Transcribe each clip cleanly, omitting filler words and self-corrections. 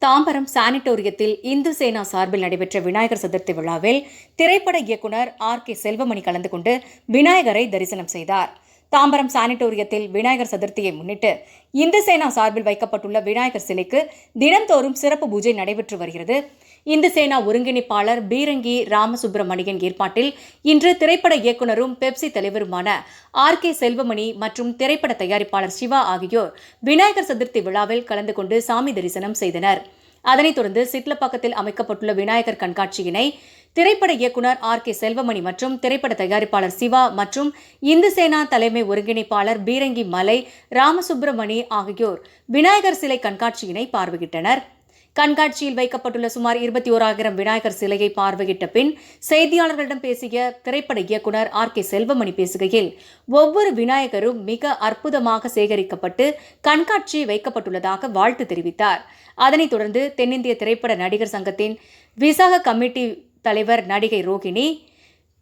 தாம்பரம் சானிட்டோரியத்தில் இந்து சேனா சார்பில் நடைபெற்ற விநாயகர் சதுர்த்தி விழாவில் திரைப்பட இயக்குநர் கே செல்வமணி கலந்து கொண்டு விநாயகரை தரிசனம் செய்தார். தாம்பரம் சானிட்டோரியத்தில் விநாயகர் சதுர்த்தியை முன்னிட்டு இந்து சேனா சார்பில் வைக்கப்பட்டுள்ள விநாயகர் சிலைக்கு தினந்தோறும் சிறப்பு பூஜை நடைபெற்று வருகிறது. இந்து சேனா ஒருங்கிணைப்பாளர் பீரங்கி ராமசுப்பிரமணியன் ஏற்பாட்டில் இன்று திரைப்பட இயக்குநரும் பெப்சி தலைவருமான கே செல்வமணி மற்றும் திரைப்பட தயாரிப்பாளர் சிவா ஆகியோர் விநாயகர் சதுர்த்தி விழாவில் கலந்து கொண்டு சாமி தரிசனம் செய்தனர். அதனைத் தொடர்ந்து சிட்லப்பாக்கத்தில் அமைக்கப்பட்டுள்ள விநாயகர் கண்காட்சியினை திரைப்பட இயக்குநர் கே செல்வமணி மற்றும் திரைப்பட தயாரிப்பாளர் சிவா மற்றும் இந்து சேனா தலைமை ஒருங்கிணைப்பாளர் பீரங்கி மலை ராமசுப்பிரமணி ஆகியோர் விநாயகர் சிலை கண்காட்சியினை பார்வையிட்டனர். கண்காட்சியில் வைக்கப்பட்டுள்ள சுமார் 21,000 விநாயகர் சிலையை பார்வையிட்ட பின் செய்தியாளர்களிடம் பேசிய திரைப்பட இயக்குநர் கே செல்வமணி பேசுகையில், ஒவ்வொரு விநாயகரும் மிக அற்புதமாக சேகரிக்கப்பட்டு கண்காட்சி வைக்கப்பட்டுள்ளதாக வாழ்த்து தெரிவித்தார். அதனைத் தொடர்ந்து தென்னிந்திய திரைப்பட நடிகர் சங்கத்தின் விசாக கமிட்டி தலைவர் நடிகை ரோகிணி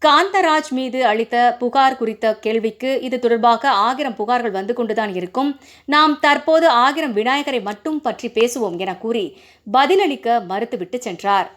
காந்தராஜ் மீது அளித்த புகார் குறித்த கேள்விக்கு, இது தொடர்பாக 1000 புகார்கள் வந்து கொண்டுதான் இருக்கும், நாம் தற்போது 1000 விநாயகரை மட்டும் பற்றி பேசுவோம் என கூறி பதிலளிக்க மறுத்துவிட்டு சென்றார்.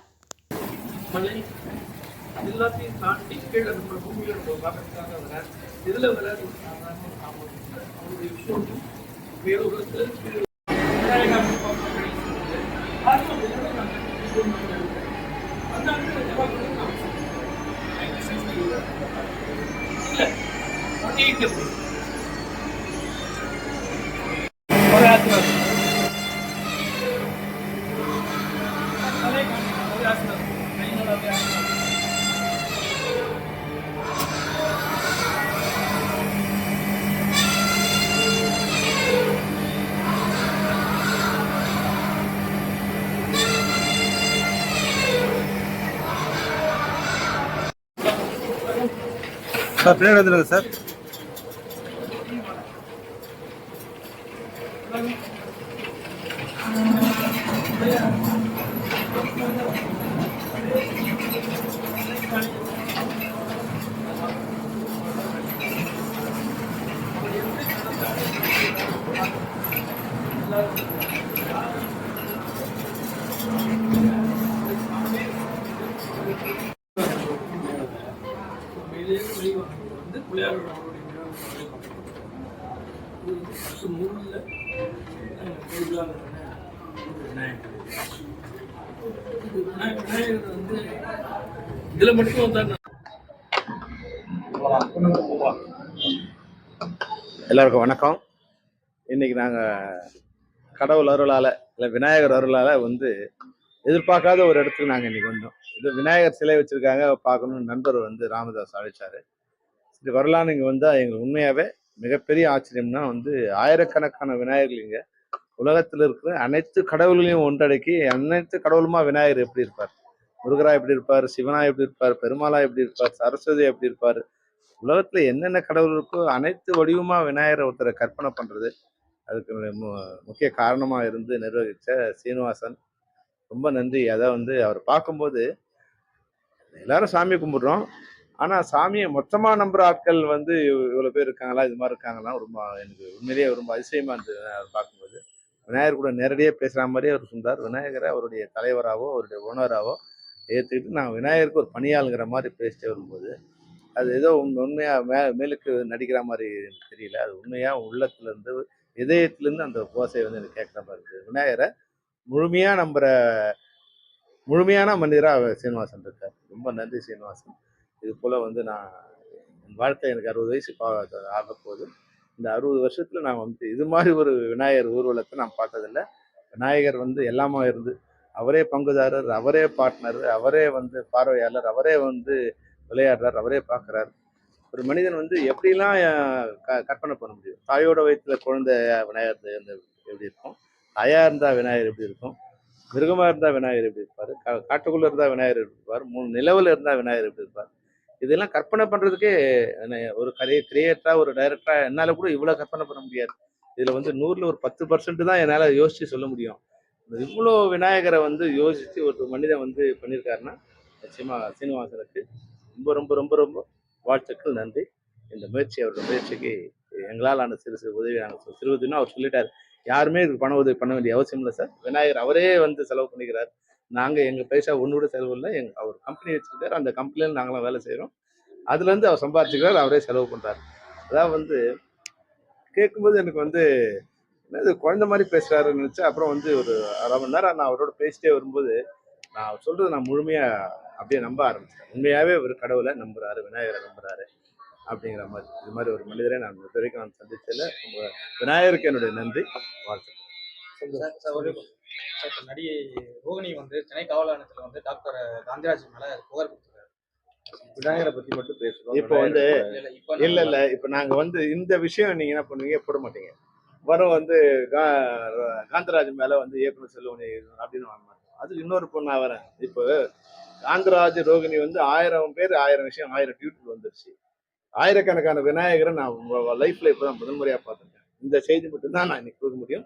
சார் பின்னாடி வந்துடுங்க சார். எல்லாருக்கும் வணக்கம். இன்னைக்கு நாங்கள் கடவுள் அருளால் இல்லை விநாயகர் அருளால் எதிர்பார்க்காத ஒரு இடத்துக்கு நாங்கள் இன்னைக்கு வந்தோம். இது விநாயகர் சிலை வச்சிருக்காங்க, பார்க்கணும்னு நண்பர் ராமதாஸ் அழைச்சாரு. இது வரலான்னு இங்கே வந்தால் எங்களுக்கு உண்மையாகவே மிகப்பெரிய ஆச்சரியம்னா ஆயிரக்கணக்கான விநாயகர்கள் இங்கே உலகத்தில் இருக்கிற அனைத்து கடவுள்களையும் ஒன்றடக்கி அனைத்து கடவுளுமா விநாயகர் எப்படி இருப்பார், முருகரா எப்படி இருப்பார், சிவனா எப்படி இருப்பார், பெருமாளா எப்படி இருப்பார், சரஸ்வதி எப்படி இருப்பார், உலகத்துல என்னென்ன கடவுள் இருக்கோ அனைத்து வடிவமா விநாயகரை ஒருத்தரை கற்பனை பண்றது, அதுக்கு முக்கிய காரணமா இருந்து நிர்வகிச்ச சீனிவாசன் ரொம்ப நன்றி. அதை அவர் பார்க்கும்போது எல்லாரும் சாமி கும்பிடுறோம், ஆனா சாமியை மொத்தமா நம்புற ஆட்கள் இவ்வளவு பேர் இருக்காங்களா, இது மாதிரி இருக்காங்களா, ரொம்ப எனக்கு உண்மையிலேயே ரொம்ப அதிசயமா இருந்தது. அவர் பார்க்கும்போது விநாயகர் கூட நேரடியாக பேசுகிற மாதிரியே அவர் சொன்னார். விநாயகரை அவருடைய தலைவராகவோ அவருடைய ஓனராகவோ ஏற்றுக்கிட்டு நான் விநாயகருக்கு ஒரு பணியாளுங்கிற மாதிரி பேசிட்டு வரும்போது அது ஏதோ உண்மையாக மேலுக்கு நடிக்கிற மாதிரி எனக்கு தெரியல. அது உண்மையாக உள்ளத்துலேருந்து இதயத்துலேருந்து அந்த ஓசை எனக்கு கேட்குற மாதிரி இருக்குது. விநாயகரை முழுமையாக நம்புகிற முழுமையான மனிதராக சீனிவாசன் இருக்கார். ரொம்ப நன்றி சீனிவாசன். இது போல் நான் என் வாழ்க்கை எனக்கு 60 வயசு ஆகப்போகுது. இந்த 60 வருஷத்துல நான் இது மாதிரி ஒரு விநாயகர் ஊர்வலத்தை நான் பார்த்ததில்லை. விநாயகர் எல்லாமா இருந்து அவரே பங்குதாரர், அவரே பார்ட்னர், அவரே பார்வையாளர், அவரே விளையாடுறார், அவரே பார்க்குறார். ஒரு மனிதன் எப்படிலாம் கற்பனை பண்ண முடியும்? தாயோட வயிற்றுல குழந்தை விநாயகர் எப்படி இருக்கும், தாயா இருந்தா விநாயகர் எப்படி இருக்கும், மிருகமா இருந்தா விநாயகர் எப்படி இருப்பார், காட்டுக்குள்ள இருந்தா விநாயகர் எப்படி இருப்பார், 3 நிலவுல இருந்தா விநாயகர் எப்படி இருப்பார், இதெல்லாம் கற்பனை பண்றதுக்கே ஒரு கிரியேட்டரா ஒரு டைரக்டரா என்னால கூட இவ்வளவு கற்பனை பண்ண முடியாது. இதுல 100ல் ஒரு 10% தான் என்னால யோசிச்சு சொல்ல முடியும். இவ்வளோ விநாயகரை யோசிச்சு ஒரு மனிதன் பண்ணியிருக்காருன்னா நிச்சயமா சீனிவாசனுக்கு ரொம்ப ரொம்ப ரொம்ப ரொம்ப வாழ்த்துக்கள், நன்றி. இந்த முயற்சி அவரோட முயற்சிக்கு எங்களால் சிறு சிறு உதவி நாங்கள் சிறு உதவினா அவர் சொல்லிட்டாரு, யாருமே இதுக்கு பண உதவி பண்ண வேண்டிய அவசியம் இல்லை சார். விநாயகர் அவரே வந்து செலவு பண்ணிக்கிறார். நாங்க எங்க பைசா ஒண்ணு கூட செலவு இல்லை. அவர் கம்பெனி வச்சிருக்காரு. அந்த கம்பெனில நாங்களாம் வேலை செய்றோம். அதுல இருந்து அவர் சம்பாதிச்சுக்கிறார். அவரே செலவு பண்றாரு. அதான் வந்து கேட்கும்போது எனக்கு வந்து என்னது குழந்தை மாதிரி பேசுறாருன்னு நினைச்சேன். அப்புறம் வந்து ஒரு 1/2 மணி நேரம் நான் அவரோட பேசிட்டே வரும்போது நான் அவர் சொல்றது நான் முழுமையா அப்படியே நம்ப ஆரம்பிச்சேன். உண்மையாவே ஒரு கடவுளை நம்புறாரு, விநாயகரை நம்புறாரு அப்படிங்கிற மாதிரி. இது மாதிரி ஒரு மனிதரை நான் இது வரைக்கும் நான் சந்திச்சதில்ல. உங்க விநாயகருக்கு என்னுடைய நன்றி, வாழ்த்துக்கள். சார் சார் ஒரு சார் இப்ப நடிகை ரோகிணி வந்து சென்னை காவல் ஆணையத்துல வந்து டாக்டர் காந்திராஜ் மேல புகார் கொடுத்துருக்காரு. விநாயகரை பத்தி மட்டும் பேசுறோம். இப்போ வந்து இப்ப நாங்க வந்து இந்த விஷயம் நீங்க என்ன பண்ணுவீங்க, போட மாட்டீங்க. வரும் வந்து காந்தராஜ் மேல வந்து இயக்குனர் செல்வமணி அப்படின்னு வாங்க மாட்டோம். அது இன்னொரு பொண்ணா வரேன். இப்போ காந்தராஜ் ரோகிணி வந்து 1000 பேர் 1000 விஷயம் 1000 ட்வீட் வந்துருச்சு. ஆயிரக்கணக்கான விநாயகரை நான் லைஃப்ல இப்பதான் முதன்முறையா பார்த்திருக்கேன். இந்த செய்தி மட்டும் தான் நான் இன்னைக்கு கொடுக்க முடியும்.